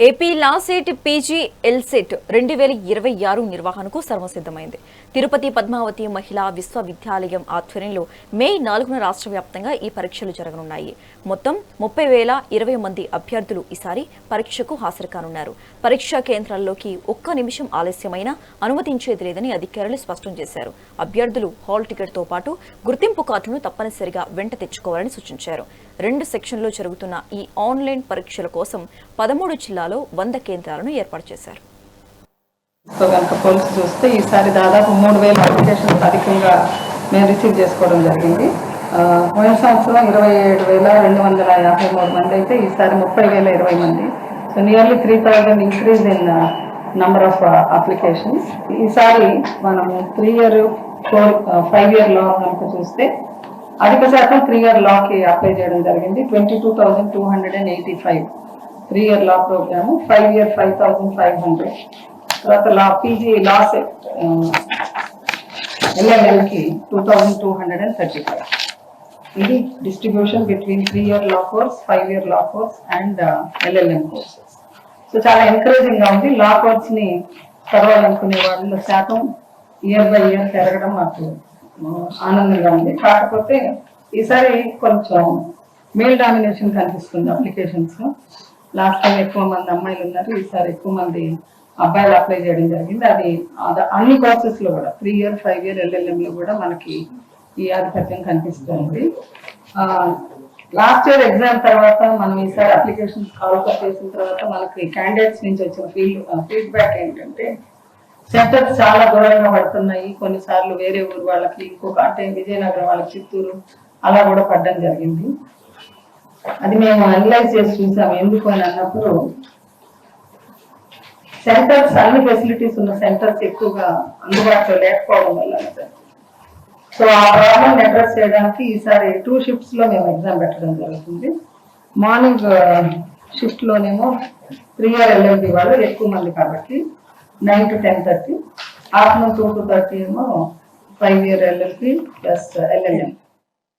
AP LAWCET PG ఎల్సెట్ 2026 నిర్వహణకు సర్వసిద్ధమైంది. తిరుపతి పద్మావతి మహిళా విశ్వవిద్యాలయం ఆధ్వర్యంలో మే 4న రాష్ట్ర వ్యాప్తంగా ఈ పరీక్షలు జరగనున్నాయి. మొత్తం 30,020 మంది అభ్యర్థులు ఈసారి పరీక్షకు హాజరు కానున్నారు. పరీక్షా కేంద్రాల్లోకి ఒక్క నిమిషం ఆలస్యమైనా అనుమతించేది లేదని అధికారులు స్పష్టం చేశారు. అభ్యర్థులు హాల్ టికెట్తో పాటు గుర్తింపు కార్డును తప్పనిసరిగా వెంట తెచ్చుకోవాలని సూచించారు. 2 సెక్షన్లో జరుగుతున్న ఈ ఆన్లైన్ పరీక్షల కోసం 13 జిల్లాలో 100 కేంద్రాలను ఏర్పాటు చేశారు. పోల్చి చూస్తే ఈసారి దాదాపు 3,000 అప్లికేషన్స్ అధికంగా మేము రిసీవ్ చేసుకోవడం జరిగింది. పోయిన సంవత్సరం 27,253 మంది అయితే ఈసారి 30,020 మంది. So nearly 3,000 increase in number of applications. ఈసారి మనము 3 ఇయర్ 5 ఇయర్ లో కనుక చూస్తే అధిక శాతం 3 ఇయర్ లాకి అప్లై చేయడం జరిగింది. 22,285 3 ఇయర్ లా ప్రోగ్రామ్, 5 ఇయర్ 5,500. తర్వాత లా పీజీ లా సెట్ ఎల్ఎల్ఎంకి 2,235. ఇది distribution between 3 year law course, 5 year law course and LLM courses. So చాలా ఎంకరేజింగ్ గా ఉంది. లా కోర్స్ ని చదవాలనుకునే వాళ్ళ శాతం ఇయర్ బై ఇయర్ పెరగడం మాకు ఆనందంగా ఉంది. కాకపోతే ఈసారి కొంచెం మేల్ డామినేషన్ కనిపిస్తుంది అప్లికేషన్స్ లో. లాస్ట్ టైం ఎక్కువ మంది అమ్మాయిలు ఉన్నారు, ఈసారి ఎక్కువ మంది అబ్బాయిలు అప్లై చేయడం జరిగింది. అది అన్ని కోర్సెస్ లో కూడా 3 ఇయర్ 5 ఇయర్ ఎల్ఎల్ఎం లో కూడా మనకి ఈ ఆధిపత్యం కనిపిస్తుంది. లాస్ట్ ఇయర్ ఎగ్జామ్ తర్వాత మనం ఈసారి అప్లికేషన్స్ కాల్ చేసిన తర్వాత మనకి క్యాండిడేట్స్ నుంచి వచ్చిన ఫీడ్బ్యాక్ ఏంటంటే సెంటర్స్ చాలా దూరంగా పడుతున్నాయి. కొన్నిసార్లు వేరే ఊరు వాళ్ళకి, ఇంకొక అంటే విజయనగరం వాళ్ళకి, చిత్తూరు అలా కూడా పడడం జరిగింది. అది మేము అనలైజ్ చేసి చూసాము. ఎందుకు అని అన్నప్పుడు సెంటర్స్, అన్ని ఫెసిలిటీస్ ఉన్న సెంటర్స్ ఎక్కువగా అందుబాటులో లేకపోవడం వల్ల. సో ఆ ప్రాబ్లం అడ్రస్ చేయడానికి ఈసారి 2 షిఫ్ట్స్ లో మేము ఎగ్జామ్ పెట్టడం జరుగుతుంది. మార్నింగ్ షిఫ్ట్ లోనేమో 3 ఇయర్ ఎల్ఎల్బి వాళ్ళు ఎక్కువ మంది కాబట్టి 9 to 10:30, ఆఫ్టర్నూన్ 2 to 30 ఏమో 5 ఇయర్ ఎల్ఎల్బి ప్లస్ ఎల్ఎల్ఎం.